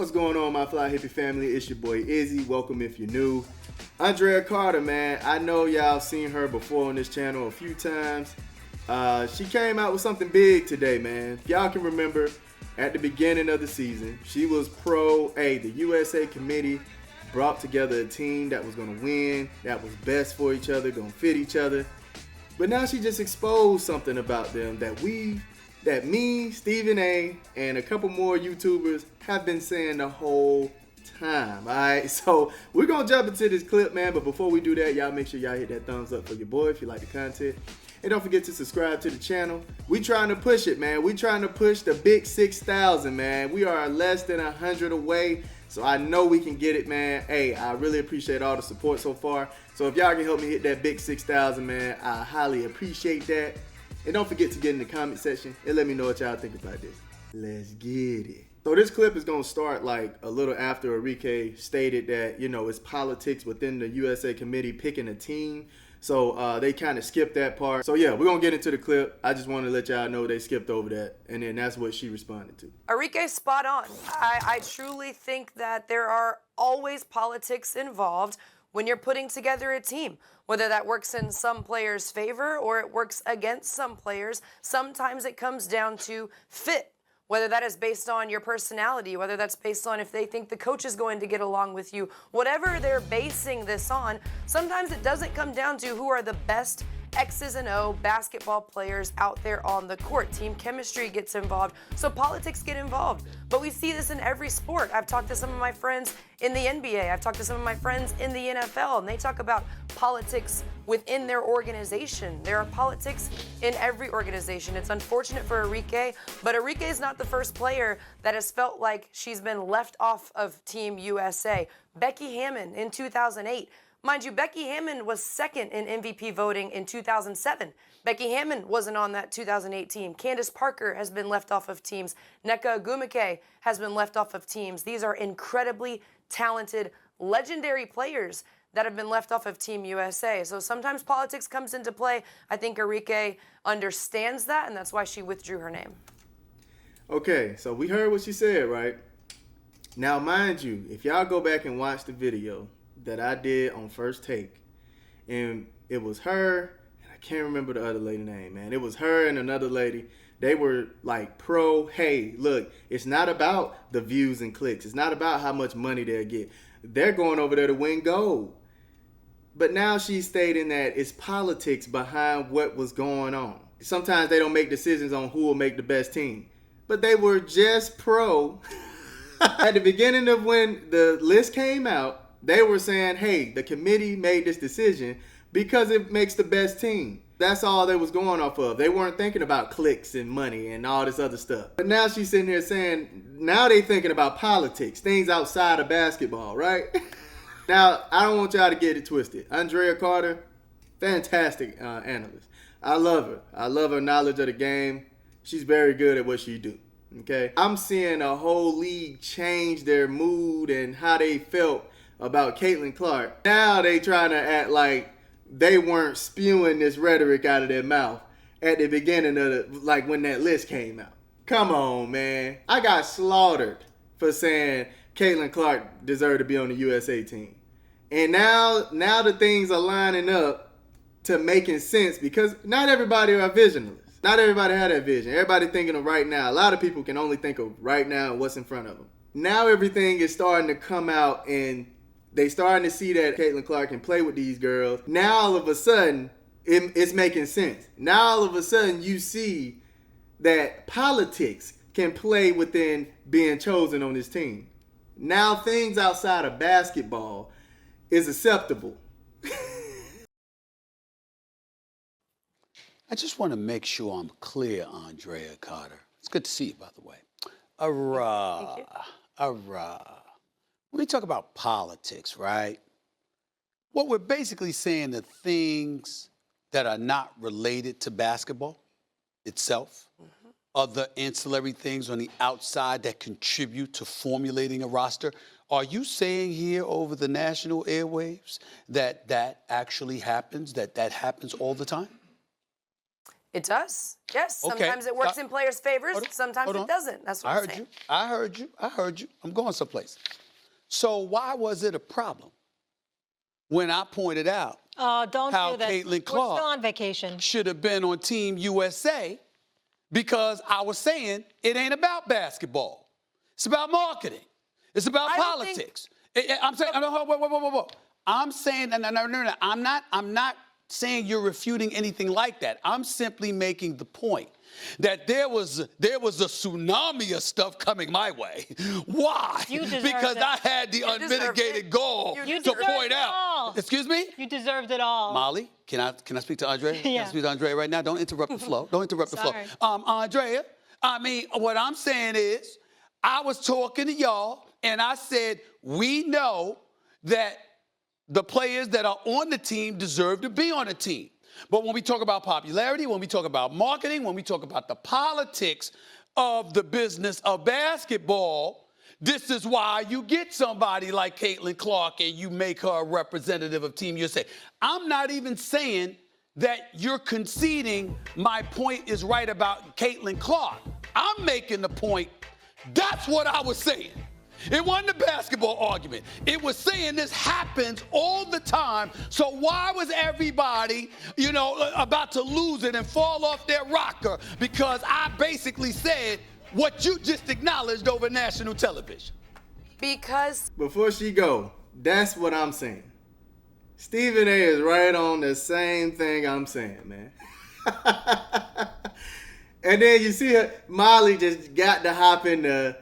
What's going on, my fly hippie family? It's your boy Izzy. Welcome if you're new. Andrea Carter, man. I know y'all seen her before on this channel a few times. She came out with something big today, man. If y'all can remember, at the beginning of the season, she was the USA committee brought together a team that was going to win, that was best for each other, going to fit each other. But now she just exposed something about them that me, Stephen A, and a couple more YouTubers have been saying the whole time. All right, so we're gonna jump into this clip, man. But before we do that, y'all make sure y'all hit that thumbs up for your boy if you like the content, and don't forget to subscribe to the channel. We trying to push it, man. We trying to push the big 6,000, man. We are less than 100 away, so I know we can get it, man. Hey, I really appreciate all the support so far. So if y'all can help me hit that big 6,000, man, I highly appreciate that. And don't forget to get in the comment section and let me know what y'all think about this. Let's get it. So this clip is going to start like a little after Enrique stated that, you know, it's politics within the USA committee picking a team. So they kind of skipped that part. So yeah, we're going to get into the clip. I just want to let y'all know they skipped over that. And then that's what she responded to. Enrique's spot on. I truly think that there are always politics involved when you're putting together a team, whether that works in some players' favor or it works against some players. Sometimes it comes down to fit, whether that is based on your personality, whether that's based on if they think the coach is going to get along with you, whatever they're basing this on. Sometimes it doesn't come down to who are the best X's and O basketball players out there on the court. Team chemistry gets involved, so politics get involved. But we see this in every sport. I've talked to some of my friends in the NBA. I've talked to some of my friends in the NFL, and they talk about politics within their organization. There are politics in every organization. It's unfortunate for Enrique, but Enrique is not the first player that has felt like she's been left off of Team USA. Becky Hammon in 2008. Mind you, Becky Hammon was second in MVP voting in 2007. Becky Hammon wasn't on that 2008 team. Candace Parker has been left off of teams. Nneka Ogwumike has been left off of teams. These are incredibly talented, legendary players that have been left off of Team USA. So sometimes politics comes into play. I think Enrique understands that, and that's why she withdrew her name. Okay, so we heard what she said, right? Now, mind you, if y'all go back and watch the video that I did on First Take, and it was her, and I can't remember the other lady name, man. It was her and another lady. They were like hey, look, it's not about the views and clicks. It's not about how much money they'll get. They're going over there to win gold. But now she's stating that it's politics behind what was going on. Sometimes they don't make decisions on who will make the best team. But they were just pro. At the beginning of when the list came out, they were saying, hey, the committee made this decision because it makes the best team. That's all they was going off of. They weren't thinking about clicks and money and all this other stuff. But now she's sitting here saying, now they thinking about politics, things outside of basketball, right? Now, I don't want y'all to get it twisted. Andrea Carter, fantastic analyst. I love her. I love her knowledge of the game. She's very good at what she do. Okay, I'm seeing a whole league change their mood and how they felt about Caitlyn Clark. Now they trying to act like they weren't spewing this rhetoric out of their mouth at the beginning of like when that list came out. Come on, man. I got slaughtered for saying Caitlyn Clark deserved to be on the USA team. And now the things are lining up to making sense because not everybody are visionalists. Not everybody had that vision. Everybody thinking of right now. A lot of people can only think of right now and what's in front of them. Now everything is starting to come out and they starting to see that Caitlyn Clark can play with these girls. Now all of a sudden, it's making sense. Now all of a sudden you see that politics can play within being chosen on this team. Now things outside of basketball is acceptable. I just want to make sure I'm clear, Andrea Carter. It's good to see you, by the way. When we talk about politics, right? What we're basically saying are things that are not related to basketball itself, other ancillary things on the outside that contribute to formulating a roster. Are you saying here over the national airwaves that that actually happens, that happens all the time? It does. Yes. Okay. Sometimes it works in players' favors. Sometimes hold it on. doesn't. That's what I'm saying. I heard you. I'm going someplace. So why was it a problem when I pointed out don't how do this. Caitlyn Clark We're still on vacation. should have been on Team USA? Because I was saying it ain't about basketball. It's about marketing. It's about politics. I'm saying, whoa. I'm saying, no. I'm not saying you're refuting anything like that. I'm simply making the point that there was a tsunami of stuff coming my way. Why? Because I had the unmitigated goal to point out. Excuse me? You deserved it all. Molly, can I speak to Andrea? Yeah. Can I speak to Andrea right now? Don't interrupt the flow. Don't interrupt the flow. Andrea, I mean, what I'm saying is, I was talking to y'all, and I said, we know that the players that are on the team deserve to be on the team. But when we talk about popularity, when we talk about marketing, when we talk about the politics of the business of basketball, this is why you get somebody like Caitlyn Clark and you make her a representative of Team USA. I'm not even saying that you're conceding my point is right about Caitlyn Clark. I'm making the point. That's what I was saying. It wasn't a basketball argument. It was saying this happens all the time. So why was everybody, about to lose it and fall off their rocker? Because I basically said what you just acknowledged over national television. Because Before she go, that's what I'm saying. Stephen A is right on the same thing I'm saying, man. And then you see her, Molly just got to hop in the,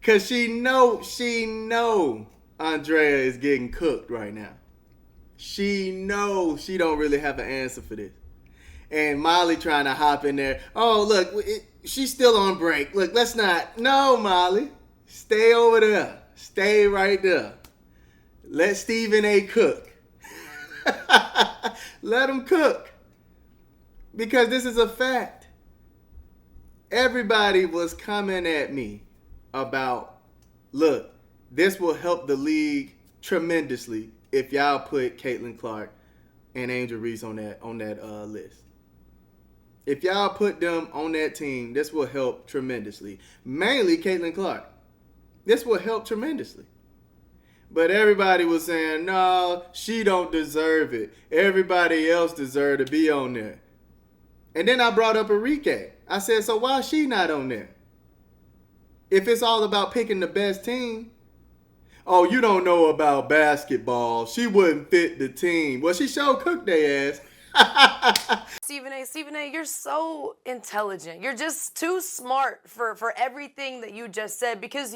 cause she know Andrea is getting cooked right now. She knows she don't really have an answer for this. And Molly trying to hop in there. Oh, look, she's still on break. Look, let's not. No, Molly. Stay over there. Stay right there. Let Stephen A cook. Let him cook. Because this is a fact. Everybody was coming at me about, look, this will help the league tremendously if y'all put Caitlyn Clark and Angel Reese on that list. If y'all put them on that team, this will help tremendously. Mainly Caitlyn Clark. This will help tremendously. But everybody was saying, no, she don't deserve it. Everybody else deserve to be on there. And then I brought up Enrique. I said, so why is she not on there? If it's all about picking the best team. Oh, you don't know about basketball. She wouldn't fit the team. Well, she sure cooked their ass. Stephen A, you're so intelligent. You're just too smart for everything that you just said, because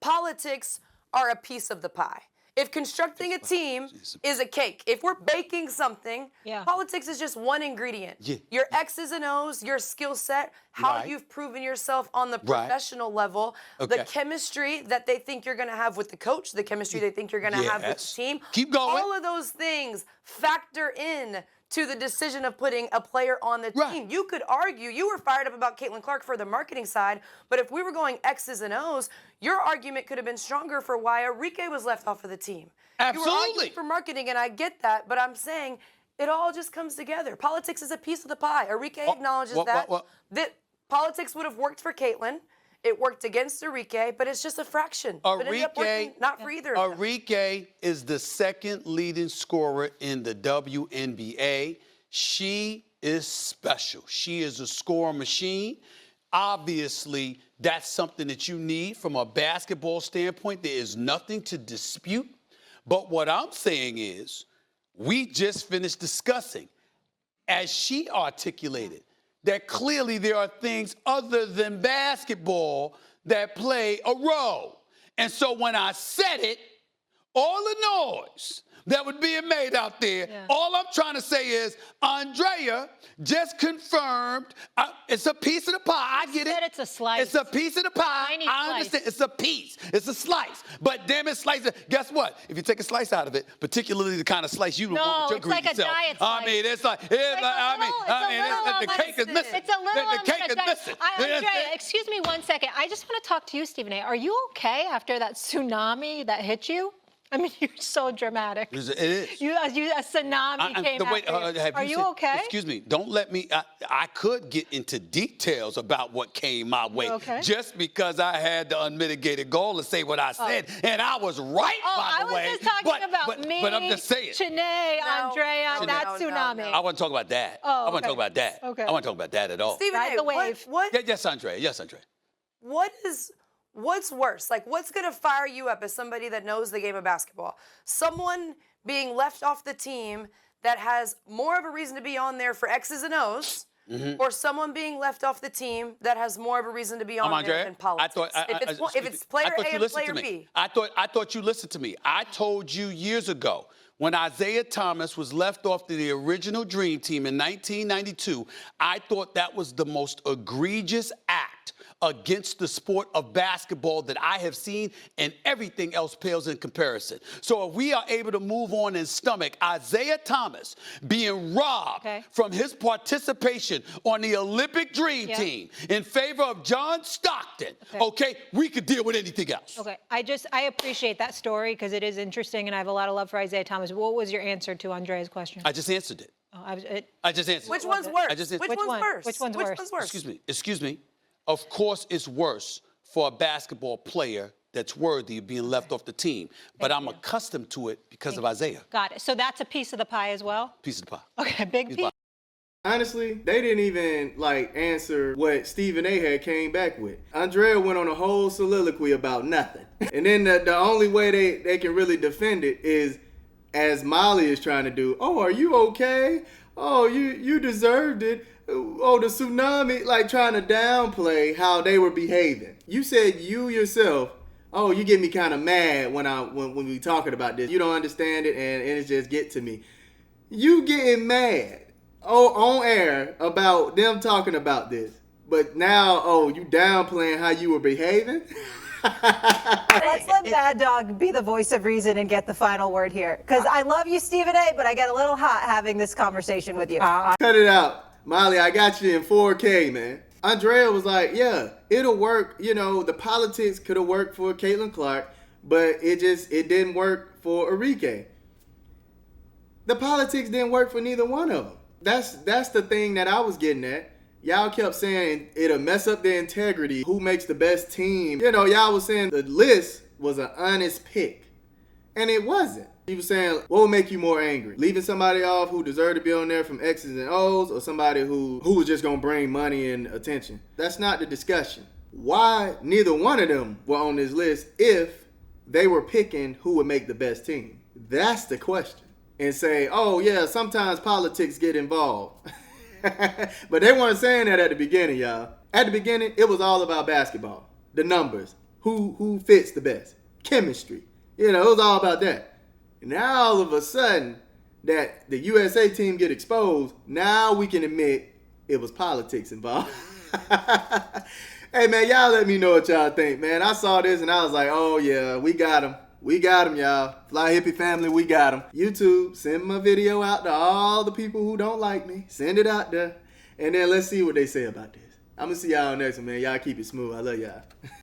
politics are a piece of the pie. If constructing a team is a cake, if we're baking something, politics is just one ingredient. Yeah. Your X's and O's, your skill set, how you've proven yourself on the professional level, the chemistry that they think you're going to have with the coach, the chemistry they think you're going to have with the team. Keep going. All of those things factor in to the decision of putting a player on the team. You could argue, you were fired up about Caitlyn Clark for the marketing side, but if we were going X's and O's, your argument could have been stronger for why Enrique was left off of the team. Absolutely. You were arguing for marketing, and I get that, but I'm saying it all just comes together. Politics is a piece of the pie. Enrique acknowledges that politics would have worked for Caitlyn. It worked against Enrique, but it's just a fraction. But it ended up working not for either of them. Enrique is the second leading scorer in the WNBA. She is special. She is a scoring machine. Obviously, that's something that you need from a basketball standpoint. There is nothing to dispute. But what I'm saying is, we just finished discussing, as she articulated, that clearly there are things other than basketball that play a role. And so when I said it, all the noise that was being made out there, all I'm trying to say is, Andrea just confirmed, it's a piece of the pie. I get it. It's a slice. It's a piece of the pie. Tiny I understand. It's a piece. It's a slice. But damn it, slice it. Guess what? If you take a slice out of it, particularly the kind of slice you want with your greedy self. No, it's like a diet slice. I mean, it's like, the cake is missing. It's a little The cake is missing. Andrea, excuse me one second. I just want to talk to you, Stephen A. Are you okay after that tsunami that hit you? I mean, you're so dramatic. It is. A tsunami came after you. Are you okay? Excuse me. Don't let me. I could get into details about what came my way. Okay. Just because I had the unmitigated goal to say what I said, and I was right, by the way. I was just talking about me, but I'm just saying. Chene, Andrea, that tsunami. no. I want to talk about that. Oh, I want to talk okay. about that. Okay. I want to talk about that at all. Stephen Ride A, the wave. Yes, Andrea. Yes, Andrea. What's worse? Like, what's going to fire you up as somebody that knows the game of basketball? Someone being left off the team that has more of a reason to be on there for X's and O's, or someone being left off the team that has more of a reason to be on there than politics? If it's player A and player B. I thought you listened to me. I told you years ago when Isaiah Thomas was left off the original Dream Team in 1992, I thought that was the most egregious act against the sport of basketball that I have seen, and everything else pales in comparison. So if we are able to move on and stomach Isaiah Thomas being robbed from his participation on the Olympic Dream Team in favor of John Stockton, we could deal with anything else. Okay, I appreciate that story because it is interesting, and I have a lot of love for Isaiah Thomas. What was your answer to Andrea's question? I just answered it. Oh, I just answered it. Which one's worse? I just answered Which one's worse? Which one's worse? Excuse me. Of course, it's worse for a basketball player that's worthy of being left off the team. But I'm accustomed to it because of Isaiah. Got it. So that's a piece of the pie as well? Piece of the pie. Okay, big piece. Honestly, they didn't even answer what Stephen A had came back with. Andrea went on a whole soliloquy about nothing. And then the only way they can really defend it is as Molly is trying to do. Oh, are you okay? Oh, you deserved it. Oh, the tsunami, trying to downplay how they were behaving. You said you yourself, oh, you get me kind of mad when we talking about this. You don't understand it, and it just get to me. You getting mad on air about them talking about this, but now, you downplaying how you were behaving? Let's let Bad Dog be the voice of reason and get the final word here. Because I love you, Stephen A., but I get a little hot having this conversation with you. Cut it out. Molly, I got you in 4K, man. Andrea was like, yeah, it'll work. The politics could have worked for Caitlyn Clark, but it didn't work for Enrique. The politics didn't work for neither one of them. That's the thing that I was getting at. Y'all kept saying it'll mess up the integrity. Who makes the best team? Y'all was saying the list was an honest pick. And it wasn't. He was saying, what would make you more angry? Leaving somebody off who deserved to be on there from X's and O's, or somebody who was just going to bring money and attention? That's not the discussion. Why neither one of them were on this list if they were picking who would make the best team? That's the question. And say, oh yeah, sometimes politics get involved. But they weren't saying that at the beginning, y'all. At the beginning, it was all about basketball. The numbers. Who fits the best. Chemistry. It was all about that. Now all of a sudden that the USA team get exposed, now we can admit it was politics involved. Hey man, y'all let me know what y'all think, man. I saw this and I was like, oh yeah, we got him. We got him, y'all. Fly Hippie family, we got him. YouTube, send my video out to all the people who don't like me. Send it out there. And then let's see what they say about this. I'm going to see y'all next one, man. Y'all keep it smooth. I love y'all.